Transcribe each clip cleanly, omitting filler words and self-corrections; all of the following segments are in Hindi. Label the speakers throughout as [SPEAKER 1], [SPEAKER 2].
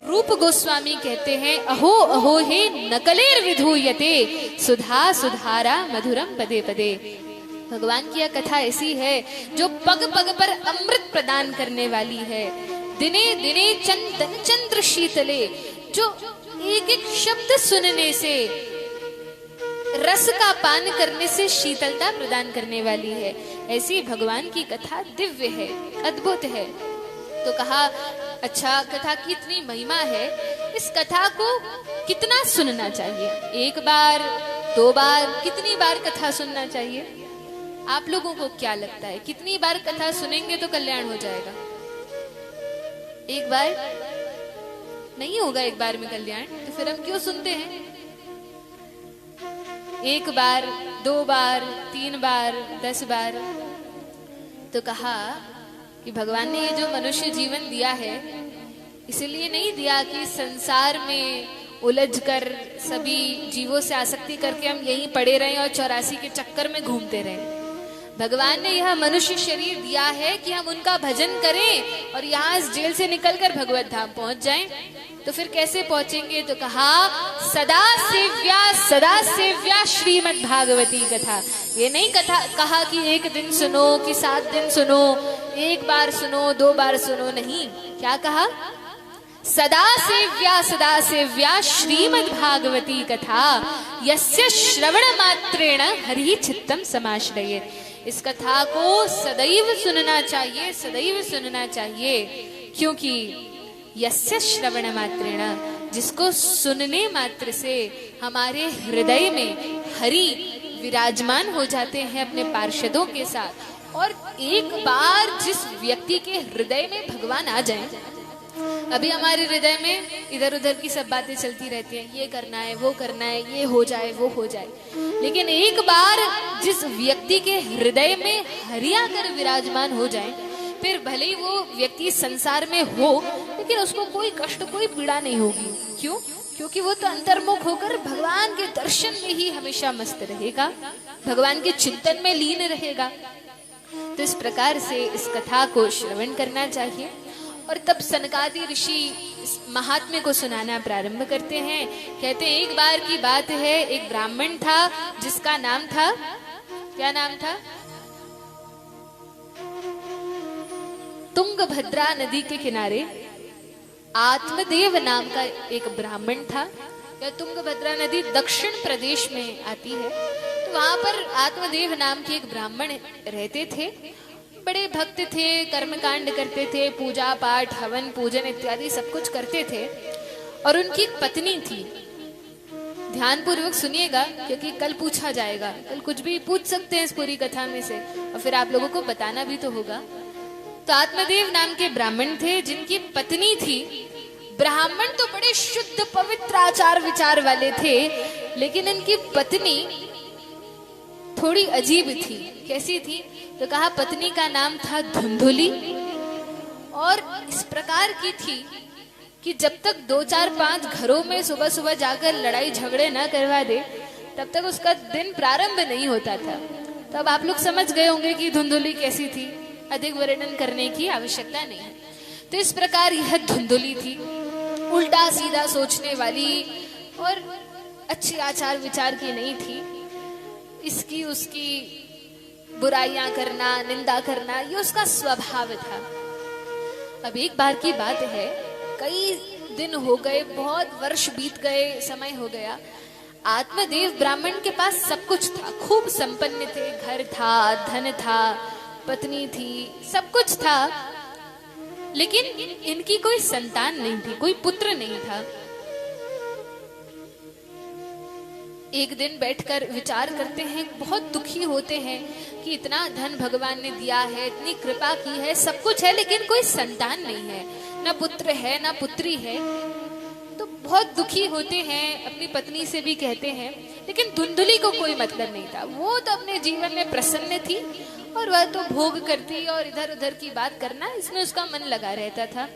[SPEAKER 1] रूप गोस्वामी कहते हैं, अहो अहो हे नकलेर विधूयते सुधा सुधारा मधुरम पदे पदे। भगवान की यह कथा ऐसी है जो पग पग पर अमृत प्रदान करने वाली है। दिने दिने चंदन चंद्र शीतले, जो एक एक शब्द सुनने से, रस का पान करने से शीतलता प्रदान करने वाली है। ऐसी भगवान की कथा दिव्य है, अद्भुत है। तो कहा, अच्छा कथा की इतनी महिमा है, इस कथा को कितना सुनना चाहिए? एक बार, दो बार, कितनी बार कथा सुनना चाहिए? आप लोगों को क्या लगता है, कितनी बार कथा सुनेंगे तो कल्याण हो जाएगा? एक बार नहीं होगा, एक बार में कल्याण, तो फिर हम क्यों सुनते हैं? एक बार, दो बार, 3 बार, 10 बार। तो कहा कि भगवान ने ये जो मनुष्य जीवन दिया है, इसलिए नहीं दिया कि संसार में उलझकर सभी जीवों से आसक्ति करके हम यहीं पड़े रहें और 84 के चक्कर में घूमते रहें। भगवान ने यह मनुष्य शरीर दिया है कि हम उनका भजन करें और यहाँ इस जेल से निकलकर भगवत धाम पहुंच जाएं। तो फिर कैसे पहुंचेंगे? तो कहा, सदा सेव्या श्रीमद् भागवती कथा। ये नहीं कथा कहा कि 1 दिन सुनो कि 7 दिन सुनो, 1 बार सुनो, 2 बार सुनो, नहीं। क्या कहा? सदा सेव्या श्रीमद् भागवती कथा यस्य श्रवण मात्रेण हरि चित्तम समाश्रयेत्। इस कथा को सदैव सुनना चाहिए, सदैव सुनना चाहिए, क्योंकि यस्य श्रवण मात्रेण, जिसको सुनने मात्र से हमारे हृदय में हरि विराजमान हो जाते हैं अपने पार्षदों के साथ। और एक बार जिस व्यक्ति के हृदय में भगवान आ जाएं, अभी हमारे हृदय में इधर उधर की सब बातें चलती रहती हैं, ये करना है, वो करना है, ये हो जाए, वो हो जाए। लेकिन एक बार जिस व्यक्ति के हृदय में हरि आकर विराजमान हो जाए, फिर भले ही वो व्यक्ति संसार में हो, लेकिन उसको कोई कष्ट, कोई पीड़ा नहीं होगी। क्यों? क्योंकि वो तो अंतर्मुख होकर भगवान के दर्शन में ही हमेशा मस्त रहेगा, भगवान के चिंतन में लीन रहेगा। तो इस प्रकार से इस कथा को श्रवण करना चाहिए। और तब सनकादि ऋषि इस महात्म्य को सुनाना प्रारंभ करते हैं। कहते हैं, एक बार की बात है, एक ब्राह्मण था जिसका नाम था, क्या नाम था? तुंगभद्रा नदी के किनारे आत्मदेव नाम का एक ब्राह्मण था। यह तुंगभद्रा नदी दक्षिण प्रदेश में आती है। तो वहां पर आत्मदेव नाम के एक ब्राह्मण रहते थे। बड़े भक्त थे, कर्मकांड करते थे, पूजा पाठ, हवन पूजन इत्यादि सब कुछ करते थे। और उनकी एक पत्नी थी। ध्यान पूर्वक सुनिएगा, क्योंकि कल पूछा जाएगा, कल कुछ भी पूछ सकते हैं इस पूरी कथा में से, और फिर आप लोगों को बताना भी तो होगा। तो आत्मदेव नाम के ब्राह्मण थे जिनकी पत्नी थी। ब्राह्मण तो बड़े शुद्ध पवित्र आचार विचार वाले थे, लेकिन इनकी पत्नी थोड़ी अजीब थी। कैसी थी? तो कहा, पत्नी का नाम था धुंधुली, और इस प्रकार की थी कि जब तक 2, 4, 5 घरों में सुबह सुबह जाकर लड़ाई झगड़े न करवा दे, तब तक उसका दिन प्रारंभ नहीं होता था। तो अब आप लोग समझ गए होंगे कि धुंधुली कैसी थी, अधिक वर्णन करने की आवश्यकता नहीं है। तो इस प्रकार यह धुंधुली थी, उल्टा सीधा सोचने वाली और अच्छे आचार विचार की नहीं थी। इसकी उसकी बुराइयां करना, निंदा करना, ये उसका स्वभाव था। अब एक बार की बात है, कई दिन हो गए, बहुत वर्ष बीत गए, समय हो गया। आत्मदेव ब्राह्मण के पास सब कुछ था, खूब संपन्न थे, घर था, धन था, पत्नी थी, सब कुछ था, लेकिन इनकी कोई संतान नहीं थी, कोई पुत्र नहीं था। एक दिन बैठकर विचार करते हैं, बहुत दुखी होते हैं कि इतना धन भगवान ने दिया है, इतनी कृपा की है, सब कुछ है, लेकिन कोई संतान नहीं है, ना पुत्र है ना पुत्री है। तो बहुत दुखी होते हैं, अपनी पत्नी से भी कहते हैं, लेकिन धुंधुली को कोई मतलब नहीं था। वो तो अपने जीवन में प्रसन्न थी और वह तो भोग करती और इधर उधर की बात करना, इसमें उसका मन लगा रहता था।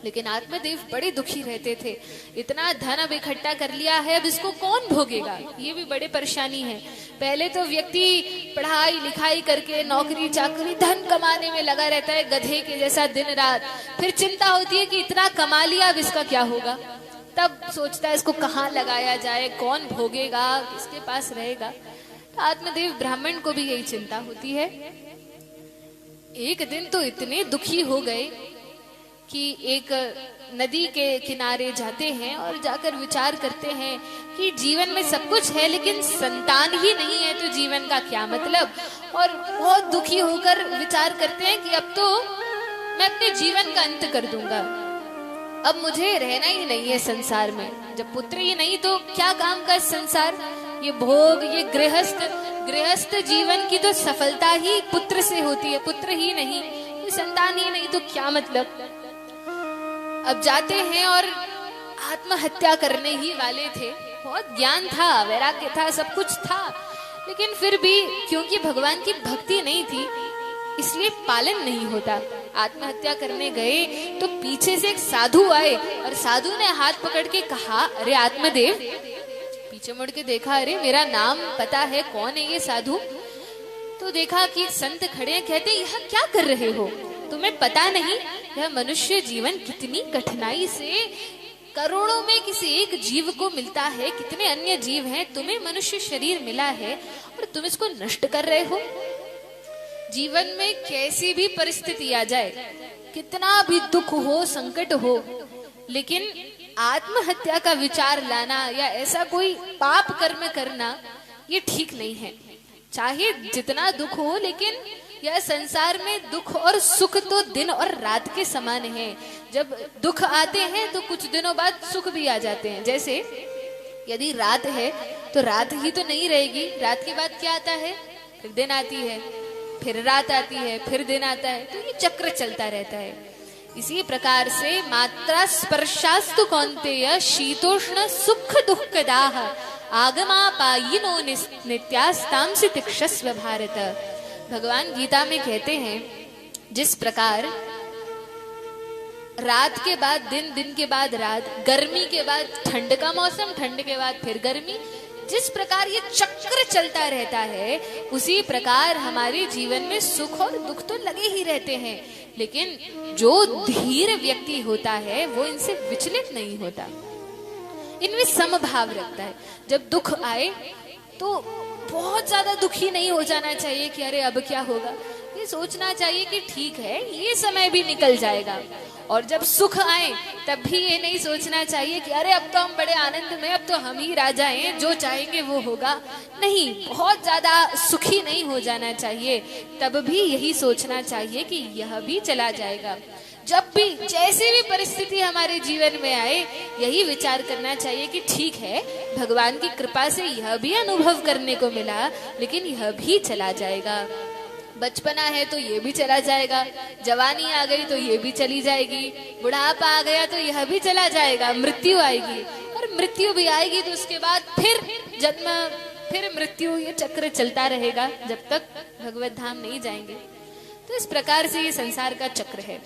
[SPEAKER 1] लेकिन आत्मदेव बड़े दुखी रहते थे। इतना धन अब इकट्ठा कर लिया है, अब इसको कौन भोगेगा, ये भी बड़े परेशानी है। पहले तो व्यक्ति पढ़ाई लिखाई करके नौकरी चाकरी धन कमाने में लगा रहता है गधे के जैसा दिन रात, फिर चिंता होती है कि इतना कमा लिया अब इसका क्या होगा, तब सोचता है इसको कहाँ लगाया जाए, कौन भोगेगा, किसके पास रहेगा। तो आत्मदेव ब्राह्मण को भी यही चिंता होती है। एक दिन तो इतने दुखी हो गए कि एक नदी के किनारे जाते हैं और जाकर विचार करते हैं कि जीवन में सब कुछ है लेकिन संतान ही नहीं है तो जीवन का क्या मतलब। और बहुत दुखी होकर विचार करते हैं कि अब तो मैं अपने जीवन का अंत कर दूंगा, अब मुझे रहना ही नहीं है संसार में। जब पुत्र ही नहीं तो क्या काम का संसार, ये भोग, ये गृहस्थ जीवन की तो सफलता ही पुत्र से होती है, पुत्र ही नहीं, संतान ही नहीं तो क्या मतलब। अब जाते हैं और आत्महत्या करने ही वाले थे। बहुत ज्ञान था, वैराग्य था, सब कुछ था, लेकिन फिर भी क्योंकि भगवान की भक्ति नहीं थी इसलिए पालन नहीं होता। आत्महत्या करने गए तो पीछे से एक साधु आए और साधु ने हाथ पकड़ के कहा, अरे आत्मदेव। पीछे मुड़ के देखा, अरे मेरा नाम पता है, कौन है ये साधु। तो देखा कि संत खड़े हैं, कहते यह क्या कर रहे हो, तुम्हें पता नहीं यह मनुष्य जीवन कितनी कठिनाई से करोड़ों में किसी एक जीव को मिलता है, कितने अन्य जीव हैं, तुम्हें मनुष्य शरीर मिला है और तुम इसको नष्ट कर रहे हो। जीवन में कैसी भी परिस्थिति आ जाए, कितना भी दुख हो, संकट हो, लेकिन आत्महत्या का विचार लाना या ऐसा कोई पाप कर्म करना ये ठीक नहीं है। चाहे जितना दुख हो, लेकिन यह संसार में दुख और सुख तो दिन और रात के समान है। जब दुख आते हैं तो कुछ दिनों बाद सुख भी आ जाते हैं। जैसे यदि रात है तो रात ही तो नहीं रहेगी, रात के बाद क्या आता है, फिर दिन आती है, फिर रात आती है, फिर दिन आता है, तो ये चक्र चलता रहता है। इसी प्रकार से मात्रा स्पर्शास्तु कौन्तेय शीतोष्ण सुख दुःखदाः आगमापायिनो नित्यास्तांसि तिक्षस्व भारत। भगवान गीता में कहते हैं, जिस प्रकार रात के बाद दिन, दिन के बाद रात, गर्मी के बाद ठंड का मौसम, ठंड के बाद फिर गर्मी, जिस प्रकार ये चक्र चलता रहता है, उसी प्रकार हमारे जीवन में सुख और दुख तो लगे ही रहते हैं, लेकिन जो धीर व्यक्ति होता है वो इनसे विचलित नहीं होता, इनमें समभाव रखता है। जब दुख आए तो बहुत ज्यादा दुखी नहीं हो जाना चाहिए कि अरे अब क्या होगा, ये सोचना चाहिए कि ठीक है ये समय भी निकल जाएगा। और जब सुख आए तब भी ये नहीं सोचना चाहिए कि अरे अब तो हम बड़े आनंद में, अब तो हम ही राजा हैं, जो चाहेंगे वो होगा। नहीं, बहुत ज्यादा सुखी नहीं हो जाना चाहिए, तब भी यही सोचना चाहिए कि यह भी चला जाएगा। जब भी जैसी भी परिस्थिति हमारे जीवन में आए, यही विचार करना चाहिए कि ठीक है, भगवान की कृपा से यह भी अनुभव करने को मिला, लेकिन यह भी चला जाएगा। बचपना है तो ये भी चला जाएगा, जवानी आ गई तो ये भी चली जाएगी, बुढ़ापा आ गया तो यह भी चला जाएगा, मृत्यु आएगी, और मृत्यु भी आएगी तो उसके बाद फिर जन्म, फिर मृत्यु, ये चक्र चलता रहेगा जब तक भगवत धाम नहीं जाएंगे। तो इस प्रकार से ये संसार का चक्र है।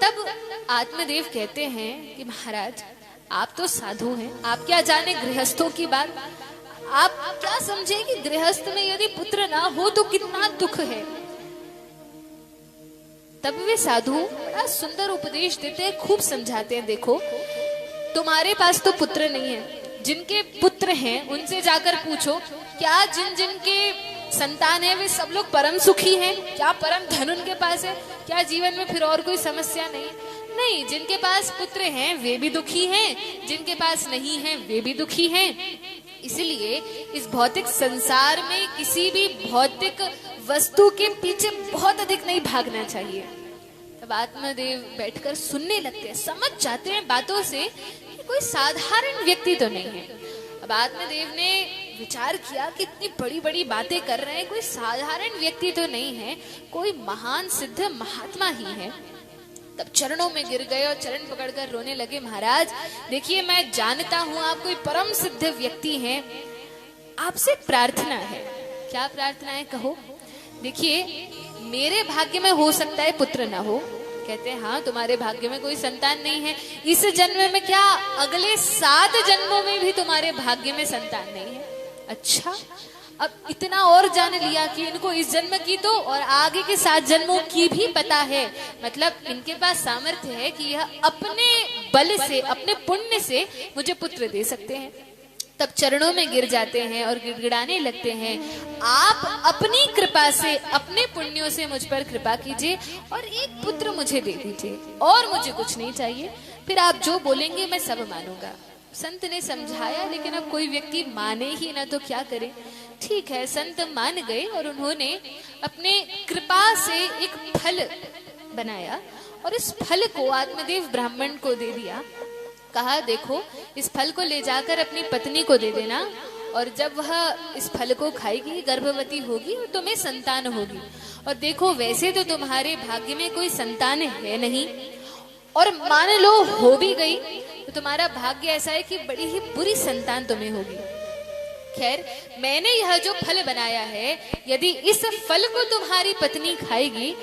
[SPEAKER 1] तब आत्मदेव कहते हैं कि महाराज आप तो साधु हैं, आप क्या जाने गृहस्थों की बात, आप क्या समझे कि गृहस्थ में यदि पुत्र ना हो तो कितना दुख है। तब वे साधु बड़ा सुंदर उपदेश देते हैं, खूब समझाते हैं। देखो, तुम्हारे पास तो पुत्र नहीं है, जिनके पुत्र हैं उनसे जाकर पूछो, क्या जिन जिनके संतान है वे सब लोग परम सुखी हैं? क्या परम धन उनके पास है? क्या जीवन में फिर और कोई समस्या नहीं? नहीं, जिनके पास पुत्र हैं वे भी दुखी हैं, जिनके पास नहीं है वे भी दुखी हैं। इसलिए इस भौतिक संसार में किसी भी भौतिक वस्तु के पीछे बहुत अधिक नहीं भागना चाहिए। तब आत्मदेव बैठकर सुनने लगते हैं, समझ जाते हैं बातों से कि कोई साधारण व्यक्ति तो नहीं है। अब आत्मदेव ने विचार किया कि इतनी बड़ी बड़ी बातें कर रहे हैं, कोई साधारण व्यक्ति तो नहीं है, कोई महान सिद्ध महात्मा ही है। तब चरणों में गिर गए और चरण पकड़कर रोने लगे, महाराज देखिए, मैं जानता हूँ आप कोई परम सिद्ध व्यक्ति हैं, आपसे प्रार्थना है। क्या प्रार्थना है, कहो। देखिए, मेरे भाग्य में हो सकता है पुत्र ना हो, कहते हैं हाँ तुम्हारे भाग्य में कोई संतान नहीं है, इस जन्म में क्या अगले 7 जन्मों में भी तुम्हारे भाग्य में संतान नहीं है। अच्छा, अब इतना और जान लिया कि इनको इस जन्म की तो और आगे के 7 जन्मों की भी पता है, मतलब इनके पास सामर्थ्य है कि यह अपने बल से, अपने पुण्य से मुझे पुत्र दे सकते हैं। तब चरणों में गिर जाते हैं और गिड़गिड़ाने लगते हैं, आप अपनी कृपा से, अपने पुण्यों से मुझ पर कृपा कीजिए और एक पुत्र मुझे दे दीजिए, और मुझे कुछ नहीं चाहिए, फिर आप जो बोलेंगे मैं सब मानूंगा। संत ने समझाया, लेकिन अब कोई व्यक्ति माने ही ना तो क्या करे। ठीक है, संत मान गए और उन्होंने अपने कृपा से एक फल बनाया और इस फल को आत्मदेव ब्राह्मण को दे दिया। कहा देखो, इस फल को ले जाकर अपनी पत्नी को दे देना, और जब वह इस फल को खाएगी, गर्भवती होगी और तुम्हें संतान होगी। और देखो, वैसे तो तुम्हारे भाग्य में कोई संतान है नहीं, और मान लो हो भी गई तो तुम्हारा भाग्य ऐसा है कि बड़ी ही बुरी संतान तुम्हें होगी। खैर, मैंने यह जो फल बनाया है, यदि इस फल को तुम्हारी पत्नी खाएगी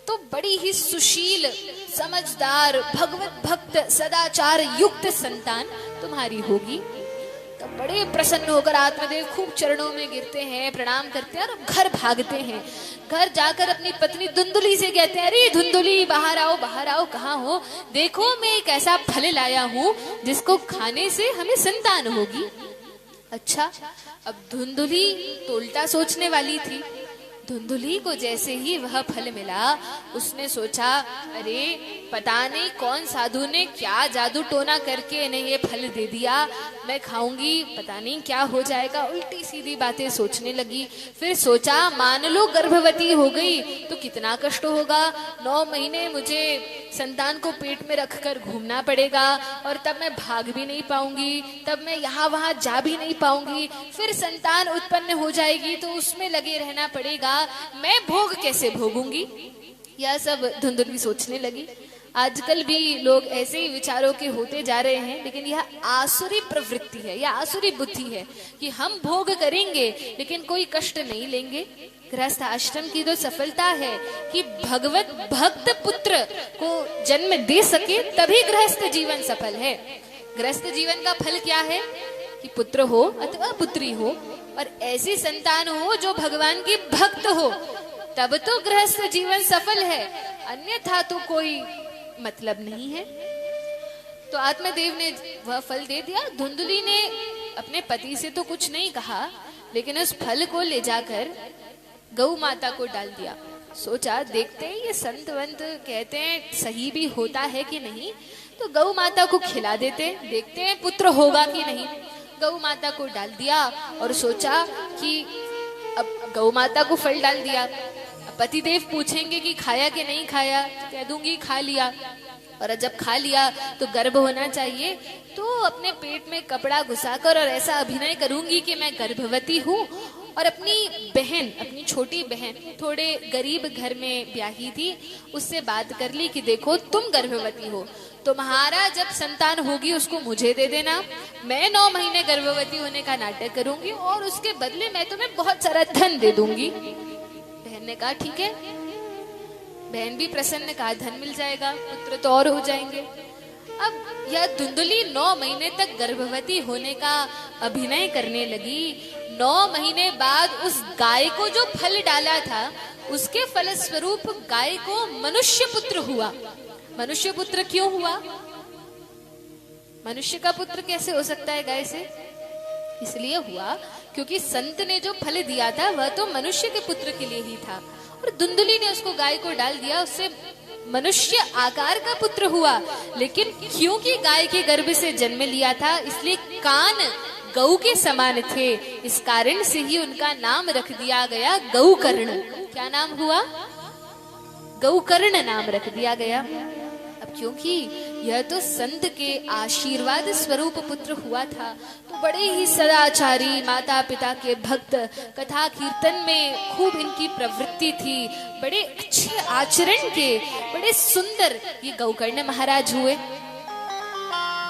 [SPEAKER 1] तो बड़ी ही सुशील, समझदार, भगवत भक्त, सदाचार युक्त संतान तुम्हारी होगी। तो बड़े प्रसन्न होकर आत्मदेव खूब चरणों में गिरते हैं, प्रणाम करते हैं और घर भागते हैं। घर जाकर अपनी पत्नी धुंधुली से कहते हैं, अरे धुंधुली बाहर आओ, बाहर आओ, कहाँ हो? देखो, मैं एक ऐसा फल लाया हूँ जिसको खाने से हमें संतान होगी। अच्छा, अब धुंधुली तो उल्टा सोचने वाली थी। धुंधुली को जैसे ही वह फल मिला, उसने सोचा, अरे पता नहीं कौन साधु ने क्या जादू टोना करके इन्हें ये फल दे दिया, मैं खाऊंगी पता नहीं क्या हो जाएगा। उल्टी सीधी बातें सोचने लगी। फिर सोचा, मान लो गर्भवती हो गई तो कितना कष्ट होगा, 9 महीने मुझे संतान को पेट में रखकर घूमना पड़ेगा, और तब मैं भाग भी नहीं पाऊंगी, तब मैं यहाँ वहां जा भी नहीं पाऊंगी, फिर संतान उत्पन्न हो जाएगी तो उसमें लगे रहना पड़ेगा, मैं भोग कैसे भोगूंगी। यह सब धुंधुली सोचने लगी। आजकल भी लोग ऐसे ही विचारों के होते जा रहे हैं, लेकिन यह आसुरी प्रवृत्ति है, यह आसुरी बुद्धि है कि हम भोग करेंगे लेकिन कोई कष्ट नहीं लेंगे। गृहस्थ आश्रम की तो सफलता है कि भगवत भक्त पुत्र को जन्म दे सके, तभी गृहस्थ जीवन सफल है। गृहस्थ जीवन का फल क्या है कि पुत्र हो अथवा पुत्री हो, और ऐसी संतान हो जो भगवान की भक्त हो, तब तो गृहस्थ जीवन सफल है, अन्यथा तो कोई मतलब नहीं है। तो आत्मदेव ने वह फल दे दिया। धुंधुली ने अपने पति से तो कुछ नहीं कहा, लेकिन उस फल को ले जाकर गौ माता को डाल दिया। सोचा, देखते हैं ये संत वंत कहते हैं सही भी होता है कि नहीं, तो गौ माता को खिला देते, देखते हैं पुत्र होगा कि नहीं। गौ माता को डाल दिया और सोचा कि अब गौ माता को फल डाल दिया, पतिदेव पूछेंगे कि खाया कि नहीं खाया, तो कह दूंगी खा लिया, और जब खा लिया तो गर्भ होना चाहिए, तो अपने पेट में कपड़ा घुसाकर और ऐसा अभिनय करूंगी कि मैं गर्भवती हूँ। और अपनी बहन, अपनी छोटी बहन, थोड़े गरीब घर में ब्याही थी, उससे बात कर ली कि देखो तुम गर्भवती हो, तुम्हारा जब संतान होगी उसको मुझे दे देना, मैं 9 महीने गर्भवती होने का नाटक करूंगी और उसके बदले मैं तुम्हें बहुत सारा धन दे दूंगी। बहन ने कहा ठीक है। बहन भी प्रसन्न, कहा धन मिल जाएगा, पुत्र तो और हो जाएंगे। अब यह धुंधुली 9 महीने तक गर्भवती होने का अभिनय करने लगी। 9 महीने बाद उस गाय को जो फल डाला था, उसके फलस्वरूप गाय को मनुष्य पुत्र हुआ। मनुष्य पुत्र क्यों हुआ? मनुष्य का पुत्र कैसे हो सकता है गाय से? इसलिए हुआ क्योंकि संत ने जो फल दिया था वह तो मनुष्य के पुत्र के लिए ही था, और धुंधुली ने उसको गाय को डाल दिया, उससे मनुष्य आकार का पुत्र हुआ। लेकिन क्योंकि गाय के गर्भ से जन्म लिया था, इसलिए कान गौ के समान थे, इस कारण से ही उनका नाम रख दिया गया गौकर्ण। क्या नाम हुआ? गौकर्ण नाम रख दिया गया। अब क्योंकि यह तो संत के आशीर्वाद स्वरूप पुत्र हुआ था, तो बड़े ही सदाचारी, माता पिता के भक्त, कथा कीर्तन में खूब इनकी प्रवृत्ति थी, बड़े अच्छे आचरण के, बड़े सुंदर ये गौकर्ण महाराज हुए।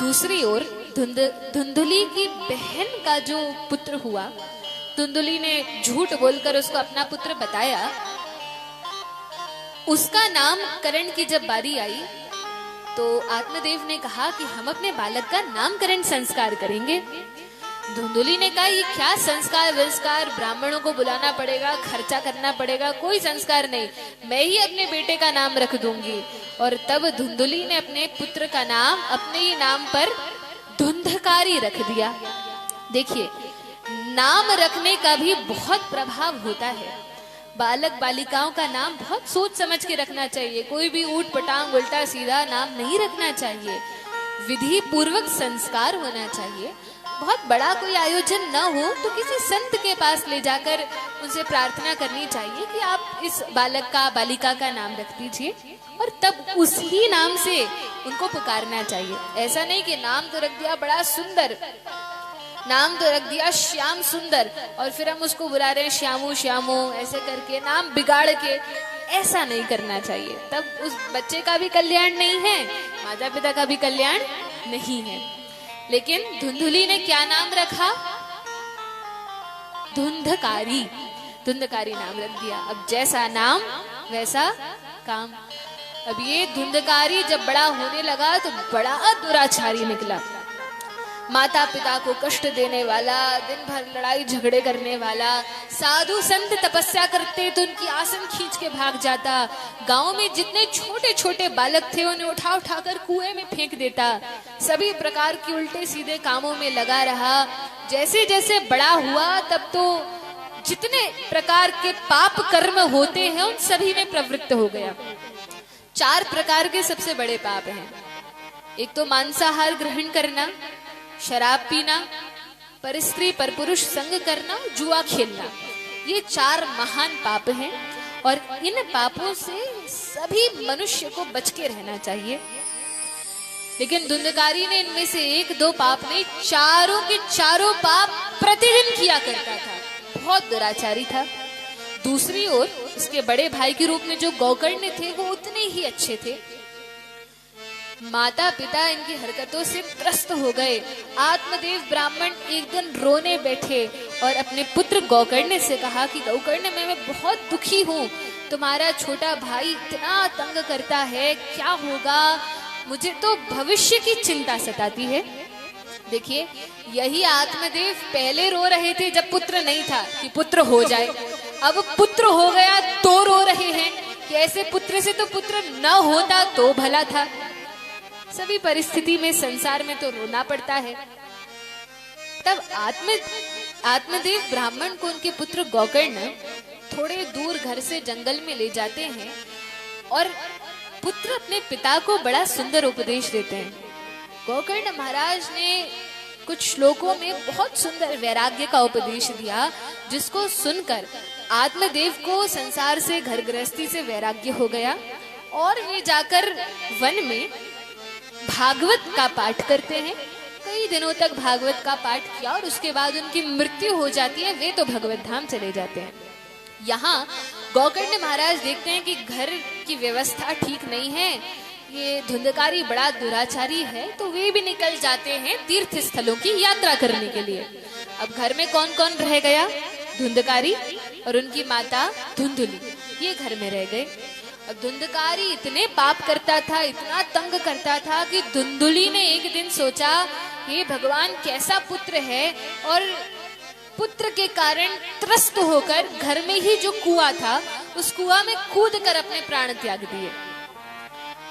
[SPEAKER 1] दूसरी ओर धुंधुली की बहन का जो पुत्र हुआ, धुंधुली ने झूठ बोलकर उसको अपना पुत्र बताया, उसका नामकरण की जब बारी आई तो आत्मदेव ने कहा कि हम अपने बालक का नामकरण संस्कार करेंगे। धुंधुली ने कहा ये क्या संस्कार विस्कार, ब्राह्मणों को बुलाना पड़ेगा, खर्चा करना पड़ेगा, कोई संस्कार नहीं, मैं ही अपने बेटे का नाम रख दूंगी। और तब धुंधुली ने अपने पुत्र का नाम अपने ही नाम पर धुंधकारी रख दिया। देखिए, नाम रखने का भी बहुत प्रभाव होता है। बालक बालिकाओं का नाम बहुत सोच समझ के रखना चाहिए। कोई भी ऊट पटांग उल्टा सीधा नाम नहीं रखना चाहिए। विधि पूर्वक संस्कार होना चाहिए। बहुत बड़ा कोई आयोजन न हो तो किसी संत के पास ले जाकर उनसे प्रार्थना करनी चाहिए कि आप इस बालक का बालिका का नाम रख दीजिए, और तब उसी नाम से उनको पुकारना चाहिए। ऐसा नहीं कि नाम तो रख दिया बड़ा सुंदर, नाम तो रख दिया श्याम सुंदर, और फिर हम उसको बुला रहे हैं श्यामू श्यामू ऐसे करके, नाम बिगाड़ के। ऐसा नहीं करना चाहिए। तब उस बच्चे का भी कल्याण नहीं है, माता पिता का भी कल्याण नहीं है। लेकिन धुंधुली ने क्या नाम रखा? धुंधकारी। धुंधकारी नाम रख दिया। अब जैसा नाम वैसा काम। अब ये धुंधकारी जब बड़ा होने लगा तो बड़ा दुराचारी निकला। माता पिता को कष्ट देने वाला, दिन भर लड़ाई झगड़े करने वाला। साधु संत तपस्या करते तो उनकी आसन खींच के भाग जाता। गांव में जितने छोटे छोटे बालक थे उन्हें उठा उठा कर कुएं में फेंक देता। सभी प्रकार की उल्टे सीधे कामों में लगा रहा। जैसे जैसे बड़ा हुआ तब तो जितने प्रकार के पाप कर्म होते हैं उन सभी में प्रवृत्त हो गया। 4 प्रकार के सबसे बड़े पाप हैं। एक तो मांसाहार ग्रहण करना, शराब पीना, परस्त्री परपुरुष संग करना, जुआ खेलना। ये 4 महान पाप हैं और इन पापों से सभी मनुष्य को बच के रहना चाहिए। लेकिन धुंधकारी ने इनमें से 1-2 पाप नहीं, चारों के चारों पाप प्रतिदिन किया करता था। बहुत दुराचारी था। दूसरी ओर इसके बड़े भाई के रूप में जो गोकर्ण थे वो उतने ही अच्छे थे। माता पिता इनकी हरकतों से त्रस्त हो गए। आत्मदेव ब्राह्मण एक दिन रोने बैठे और अपने पुत्र गोकर्ण से कहा कि गोकर्ण मैं बहुत दुखी हूँ, तुम्हारा छोटा भाई इतना तंग करता है, क्या होगा? मुझे तो भविष्य की चिंता सताती है। देखिए, यही आत्मदेव पहले रो रहे थे जब पुत्र नहीं था कि पुत्र हो जाए। अब पुत्र हो गया तो रो रहे हैं कि ऐसे पुत्र से तो पुत्र न होता तो भला था। सभी परिस्थिति में संसार में तो रोना पड़ता है। तब आत्मदेव ब्राह्मण को उनके पुत्र गोकर्ण थोड़े दूर घर से जंगल में ले जाते हैं और पुत्र अपने पिता को बड़ा सुंदर उपदेश देते हैं। गोकर्ण महाराज ने कुछ श्लोकों में बहुत सुंदर वैराग्य का उपदेश दिया, जिसको सुनकर आत्मदेव को संसार से, घर गृहस्थी से वैराग्य हो गया और वे जाकर वन में भागवत का पाठ करते हैं। कई दिनों तक भागवत का पाठ किया और उसके बाद उनकी मृत्यु हो जाती है। वे तो भगवत धाम चले जाते हैं। यहाँ गोकर्ण महाराज देखते हैं कि घर की व्यवस्था ठीक नहीं है, ये धुंधकारी बड़ा दुराचारी है, तो वे भी निकल जाते हैं तीर्थ स्थलों की यात्रा करने के लिए। अब घर में कौन कौन रह गया? धुंधकारी और उनकी माता धुंधुली, ये घर में रह गए। अब धुंधकारी इतने पाप करता था, इतना तंग करता था कि धुंधुली ने एक दिन सोचा, ये भगवान कैसा पुत्र है, और पुत्र के कारण त्रस्त होकर घर में ही जो कुआं था उस कुआं में कूद कर अपने प्राण त्याग दिए।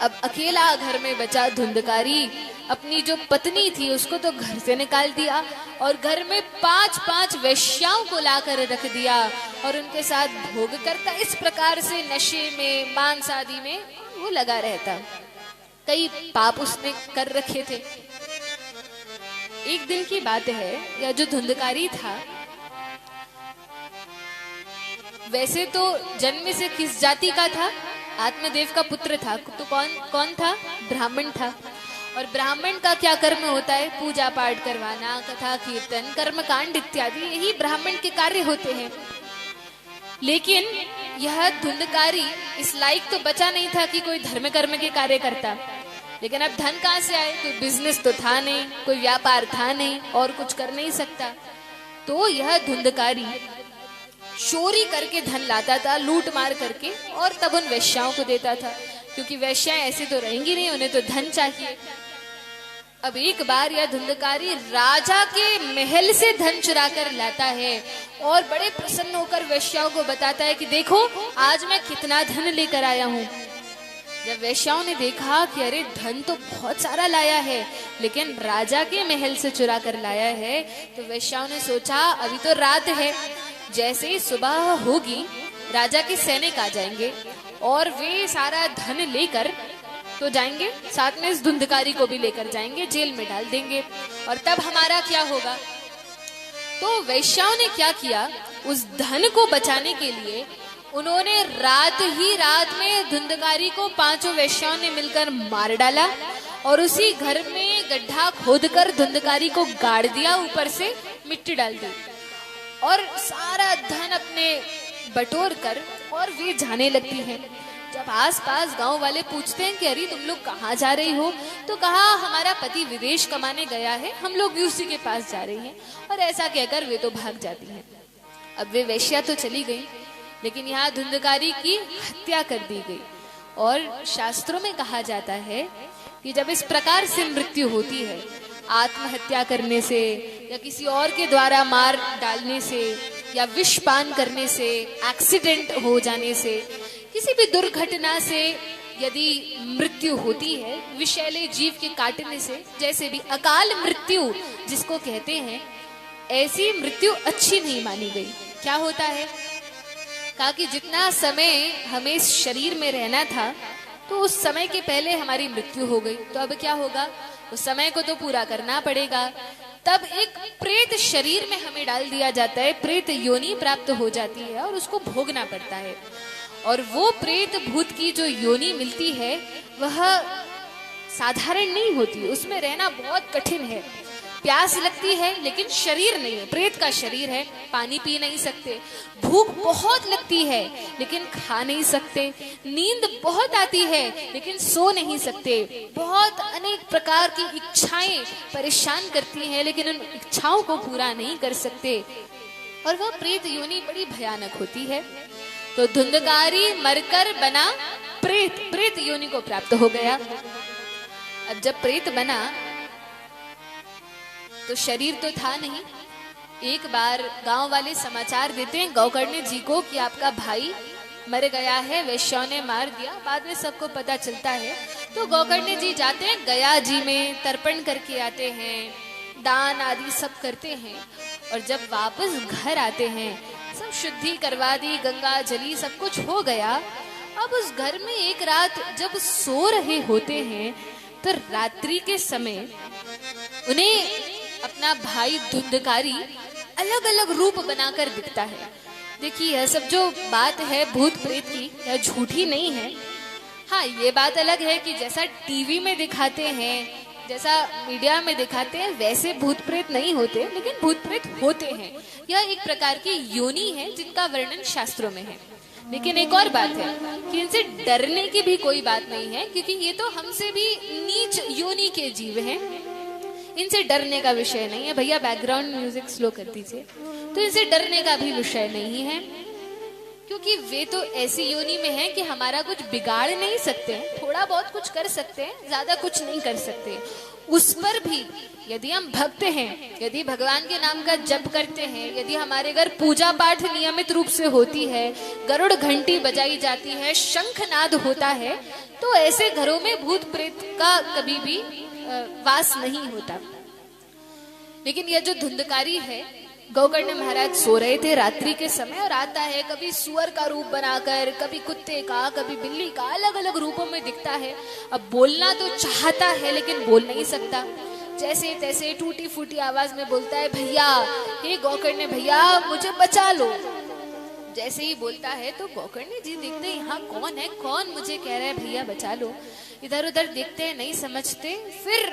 [SPEAKER 1] अब अकेला घर में बचा धुंधकारी अपनी जो पत्नी थी उसको तो घर से निकाल दिया और घर में 5-5 वेश्याओं को लाकर रख दिया और उनके साथ भोग करता। इस प्रकार से नशे में, मांस आदि में वो लगा रहता। कई पाप उसने कर रखे थे। एक दिन की बात है, या जो धुंधकारी था वैसे तो जन्म से किस जाति का था? आत्मदेव का पुत्र था, तो कौन था? ब्राह्मण था। और ब्राह्मण का क्या कर्म होता है? पूजा पाठ करवाना, कथा कीर्तन, कर्म कांड इत्यादि, यही ब्राह्मण के कार्य होते हैं। लेकिन यह धुंधकारी इस लायक तो बचा नहीं था कि कोई धर्म कर्म के कार्य करता। लेकिन अब धन कहाँ से आए? कोई बिजनेस तो था नहीं, कोई व्यापार था नहीं और कुछ कर नहीं सकता। तो यह धुंधकारी चोरी करके धन लाता था, लूट मार करके, और तब उन वेश्याओं को देता था, क्योंकि वेश्याएं ऐसे तो रहेंगी नहीं, उन्हें तो धन चाहिए। अब एक बार यह धुंधकारी राजा के महल से धन चुरा कर लाता है और बड़े प्रसन्न होकर वेश्याओं को बताता है कि देखो आज मैं कितना धन लेकर आया हूँ। जब वेश्याओं ने देखा कि अरे धन तो बहुत सारा लाया है, लेकिन राजा के महल से चुरा कर लाया है, तो वेश्याओं ने सोचा अभी तो रात है, जैसे ही सुबह होगी राजा के सैनिक आ जाएंगे और वे सारा धन लेकर तो जाएंगे, साथ में इस धुंधकारी को भी लेकर जाएंगे, जेल में डाल देंगे, और तब हमारा क्या होगा। तो वेश्याओं ने क्या किया, उस धन को बचाने के लिए उन्होंने रात ही रात में धुंधकारी को पांचों वेश्याओं ने मिलकर मार डाला और उसी घर में गड्ढा खोदकर धुंधकारी को गाड़ दिया, ऊपर से मिट्टी डाल दी और सारा धन अपने बटोर कर और वे जाने लगती हैं। जब आसपास गांव वाले पूछते हैं कि अरे तुम लोग कहाँ जा रही हो, तो कहा हमारा पति विदेश कमाने गया है, हम लोग उसी के पास जा रही हैं, और ऐसा कहकर वे तो भाग जाती हैं। अब वे वेश्या तो चली गई, लेकिन यहाँ धुंधकारी की हत्या कर दी गई। और शास्त्रों में कहा जाता है कि जब इस प्रकार से मृत्यु होती है, आत्महत्या करने से या किसी और के द्वारा मार डालने से या विष पान करने से, एक्सीडेंट हो जाने से, किसी भी दुर्घटना से यदि मृत्यु होती है, विषैले जीव के काटने से, जैसे भी अकाल मृत्यु जिसको कहते हैं, ऐसी मृत्यु अच्छी नहीं मानी गई। क्या होता है, कहा कि जितना समय हमें इस शरीर में रहना था, तो उस समय के पहले हमारी मृत्यु हो गई, तो अब क्या होगा, उस समय को तो पूरा करना पड़ेगा। तब एक प्रेत शरीर में हमें डाल दिया जाता है, प्रेत योनि प्राप्त हो जाती है और उसको भोगना पड़ता है। और वो प्रेत भूत की जो योनि मिलती है वह साधारण नहीं होती, उसमें रहना बहुत कठिन है। प्यास लगती है लेकिन शरीर नहीं है, प्रेत का शरीर है, पानी पी नहीं सकते। भूख बहुत लगती है लेकिन खा नहीं सकते। नींद बहुत आती है लेकिन सो नहीं सकते। बहुत अनेक प्रकार की इच्छाएं परेशान करती हैं, लेकिन उन इच्छाओं को पूरा नहीं कर सकते। और वह प्रेत योनि बड़ी भयानक होती है। तो धुंधकारी मरकर बना प्रेत, प्रेत योनि को प्राप्त हो गया। अब जब प्रेत बना तो शरीर तो था नहीं। एक बार गांव वाले समाचार देते हैं गौकर्णी जी को कि आपका भाई मर गया है, वेश्याओं ने मार दिया। बाद में सबको पता चलता है तो गौकर्णी जी जाते हैं गया जी में, तर्पण करके आते हैं, दान आदि सब करते हैं। और जब वापस घर आते हैं, सब शुद्धि करवा दी, गंगा जली सब कुछ हो गया। अब उस घर में एक रात जब सो रहे होते हैं तो रात्रि के समय उन्हें अपना भाई धुंधकारी अलग अलग रूप बनाकर दिखता है। देखिए यह सब जो बात है भूत प्रेत की, यह झूठी नहीं है। हाँ, ये बात अलग है कि जैसा टीवी में दिखाते हैं, जैसा मीडिया में दिखाते हैं, वैसे भूत प्रेत नहीं होते, लेकिन भूत प्रेत होते हैं। यह एक प्रकार की योनि है जिनका वर्णन शास्त्रों में है। लेकिन एक और बात है कि इनसे डरने की भी कोई बात नहीं है, क्योंकि ये तो हमसे भी नीच योनि के जीव हैं। इनसे डरने का विषय नहीं है। भैया बैकग्राउंड म्यूजिक स्लो कर दीजिए। तो इनसे डरने का भी विषय नहीं है, क्योंकि वे तो ऐसी योनि में हैं कि हमारा कुछ बिगाड़ नहीं सकते हैं। थोड़ा बहुत कुछ कर सकते हैं, ज्यादा कुछ नहीं कर सकते। उस पर भी यदि हम भक्त हैं, यदि भगवान के नाम का जप करते हैं, यदि हमारे घर पूजा पाठ नियमित रूप से होती है, गरुड़ घंटी बजाई जाती है, शंखनाद होता है, तो ऐसे घरों में भूत प्रेत का कभी भी वास नहीं होता। लेकिन यह जो धुंधकारी है, गौकर्ण महाराज सो रहे थे रात्रि के समय, और आता है कभी सुअर का रूप बनाकर, कभी कुत्ते का, कभी बिल्ली का, अलग अलग रूपों में दिखता है। अब बोलना तो चाहता है लेकिन बोल नहीं सकता। जैसे तैसे टूटी फूटी आवाज में बोलता है, भैया, हे गौकर्ण भैया मुझे बचा लो। जैसे ही बोलता है तो गौकर्ण जी देखते हैं यहाँ कौन है, कौन मुझे कह रहा है भैया बचा लो। इधर उधर देखते हैं, नहीं समझते। फिर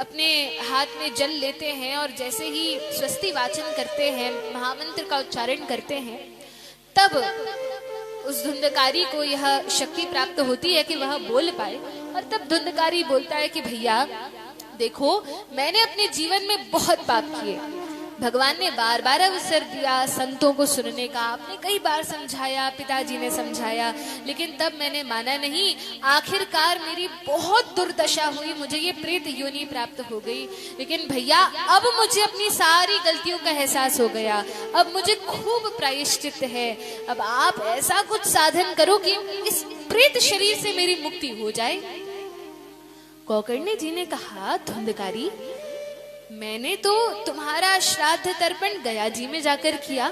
[SPEAKER 1] अपने हाथ में जल लेते हैं और जैसे ही स्वस्ति वाचन करते हैं, महामंत्र का उच्चारण करते हैं, तब उस धुंधकारी को यह शक्ति प्राप्त होती है कि वह बोल पाए। और तब धुंधकारी बोलता है कि भैया देखो, मैंने अपने जीवन में बहुत पाप किए, भगवान ने बार बार अवसर दिया संतों को सुनने का, आपने कई बार समझाया, पिताजी ने समझाया, लेकिन तब मैंने माना नहीं। आखिरकार मेरी बहुत दुर्दशा हुई, मुझे ये प्रेत योनि प्राप्त हो गई। लेकिन भैया अब मुझे अपनी सारी गलतियों का एहसास हो गया, अब मुझे खूब प्रायश्चित है। अब आप ऐसा कुछ साधन करो कि इस प्रेत शरीर से मेरी मुक्ति हो जाए। गोकर्ण जी ने कहा, धुंधकारी, मैंने तो तुम्हारा श्राद्ध तर्पण गया जी में जाकर किया,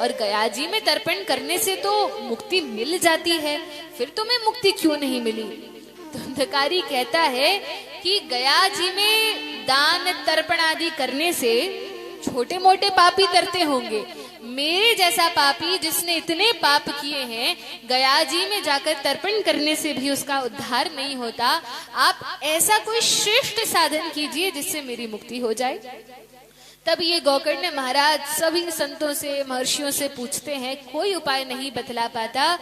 [SPEAKER 1] और गया जी में तर्पण करने से तो मुक्ति मिल जाती है, फिर तुम्हें मुक्ति क्यों नहीं मिली? धुंधकारी कहता है कि गया जी में दान तर्पण आदि करने से छोटे मोटे पापी तरते होंगे, मेरे जैसा पापी जिसने इतने पाप किए हैं, गया जी में जाकर तर्पण करने से भी उसका उद्धार नहीं होता। आप ऐसा कोई श्रेष्ठ साधन कीजिए जिससे मेरी मुक्ति हो जाए। तब ये गोकर्ण महाराज सभी संतों से, महर्षियों से पूछते हैं, कोई उपाय नहीं बतला पाता।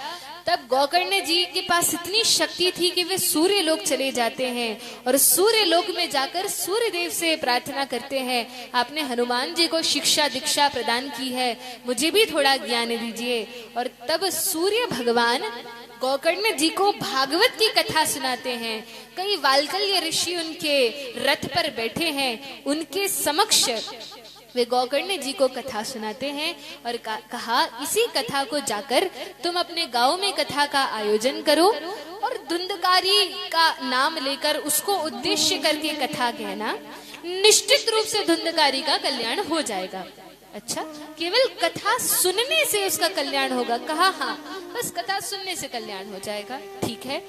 [SPEAKER 1] तब गोकर्ण जी के पास इतनी शक्ति थी कि वे सूर्य लोक चले जाते हैं और सूर्य लोक में जाकर सूर्य देव से प्रार्थना करते हैं, आपने हनुमान जी को शिक्षा दीक्षा प्रदान की है, मुझे भी थोड़ा ज्ञान दीजिए। और तब सूर्य भगवान गोकर्ण जी को भागवत की कथा सुनाते हैं। कई वाल्कल्य ऋषि उनके रथ पर बैठे हैं, उनके समक्ष वे गोकर्ण जी को कथा सुनाते हैं और कहा, इसी कथा को जाकर तुम अपने गांव में कथा का आयोजन करो और धुंधकारी का नाम लेकर उसको उद्देश्य करके कथा कहना, निश्चित रूप से धुंधकारी का कल्याण हो जाएगा। अच्छा, केवल कथा सुनने से उसका कल्याण होगा? कहा, हाँ, बस कथा सुनने से कल्याण हो जाएगा। ठीक है।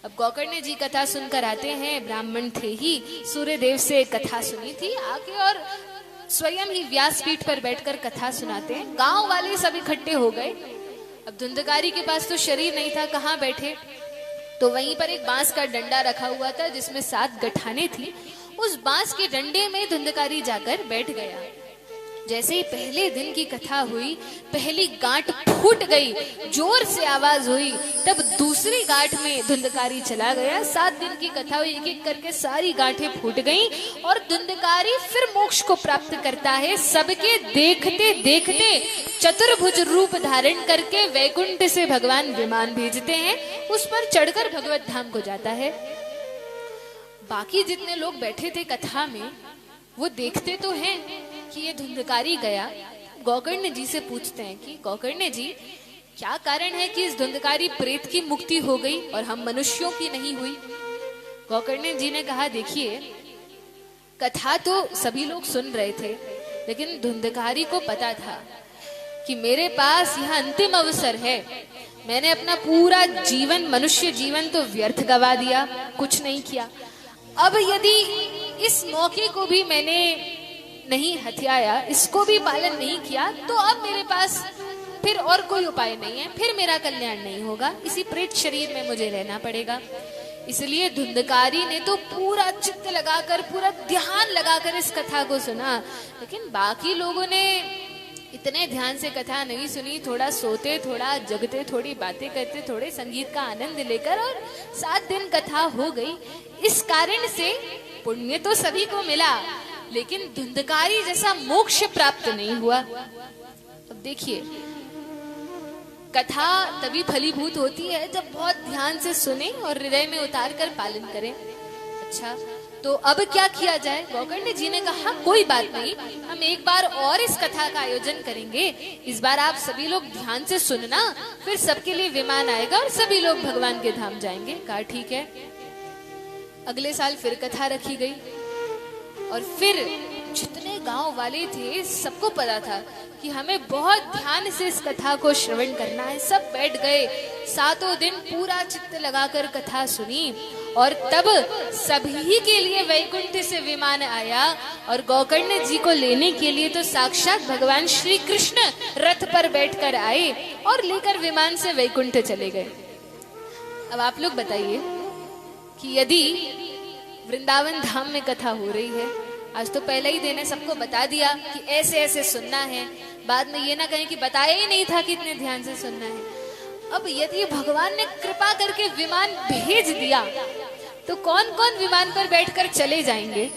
[SPEAKER 1] अब गोकर्ण जी कथा सुनकर आते हैं, ब्राह्मण थे ही, सूर्य देव से कथा सुनी थी, आके और स्वयं ही व्यासपीठ पर बैठकर कथा सुनाते हैं। गांव वाले सब इकट्ठे हो गए। अब धुंधकारी के पास तो शरीर नहीं था, कहाँ बैठे? तो वहीं पर एक बांस का डंडा रखा हुआ था जिसमें 7 गठाने थी। उस बांस के डंडे में धुंधकारी जाकर बैठ गया। जैसे ही पहले दिन की कथा हुई, पहली गांठ फूट गई, जोर से आवाज हुई, तब दूसरी गांठ में धुंधकारी चला गया। 7 दिन की कथा हुई, एक एक करके सारी गांठें फूट गईं और धुंधकारी फिर मोक्ष को प्राप्त करता है। सबके देखते देखते चतुर्भुज रूप धारण करके वैकुंठ से भगवान विमान भेजते हैं, उस पर चढ़कर भगवत धाम को जाता है। बाकी जितने लोग बैठे थे कथा में, वो देखते तो हैं कि ये धुंधकारी गया। गोकर्ण जी से पूछते हैं कि गोकर्ण जी, क्या कारण है कि इस धुंधकारी प्रेत की मुक्ति हो गई और हम मनुष्यों की नहीं हुई? गोकर्ण जी ने कहा, देखिए, कथा तो सभी लोग सुन रहे थे, लेकिन धुंधकारी को पता था कि मेरे पास यह अंतिम अवसर है। मैंने अपना पूरा जीवन, मनुष्य जीवन तो व्यर्थ गवा दिया, कुछ नहीं किया। अब यदि इस मौके को भी मैंने नहीं हथियाया, इसको भी पालन नहीं किया, तो अब मेरे पास फिर और कोई उपाय नहीं है, फिर मेरा कल्याण नहीं होगा, इसी प्रेत शरीर में मुझे रहना पड़ेगा। इसलिए धुंधकारी ने तो पूरा चित्त लगाकर, पूरा ध्यान लगाकर इस कथा को सुना। लेकिन बाकी लोगों ने इतने ध्यान से कथा नहीं सुनी, थोड़ा सोते, थोड़ा जगते, थोड़ी बातें करते, थोड़े संगीत का आनंद लेकर, और 7 दिन कथा हो गई। इस कारण से पुण्य तो सभी को मिला, लेकिन धुंधकारी जैसा मोक्ष प्राप्त नहीं हुआ। अब देखिए, कथा तभी फलीभूत होती है जब बहुत ध्यान से सुने और हृदय में उतार कर पालन करें। अच्छा, तो अब क्या किया जाए? गोकर्ण जी ने कहा, कोई बात नहीं, हम एक बार और इस कथा का आयोजन करेंगे। इस बार आप सभी लोग ध्यान से सुनना, फिर सबके लिए विमान आएगा और सभी लोग भगवान के धाम जाएंगे। कहा, ठीक है। अगले साल फिर कथा रखी गई और फिर जितने गांव वाले थे सबको पता था कि हमें बहुत ध्यान से इस कथा को श्रवण करना है। सब बैठ गए, 7 दिन पूरा चित्त लगाकर कथा सुनी और तब सभी के लिए वैकुंठ से विमान आया और गोकर्ण जी को लेने के लिए तो साक्षात भगवान श्री कृष्ण रथ पर बैठकर आए और लेकर विमान से वैकुंठ चले गए। अब आप लोग बताइए कि यदि वृंदावन धाम में कथा हो रही है, आज तो पहले ही दिन है, सबको बता दिया कि ऐसे ऐसे सुनना है, बाद में ये ना कहें कि बताया ही नहीं था कि इतने ध्यान से सुनना है। अब यदि भगवान ने कृपा करके विमान भेज दिया तो कौन कौन विमान पर बैठकर चले जाएंगे?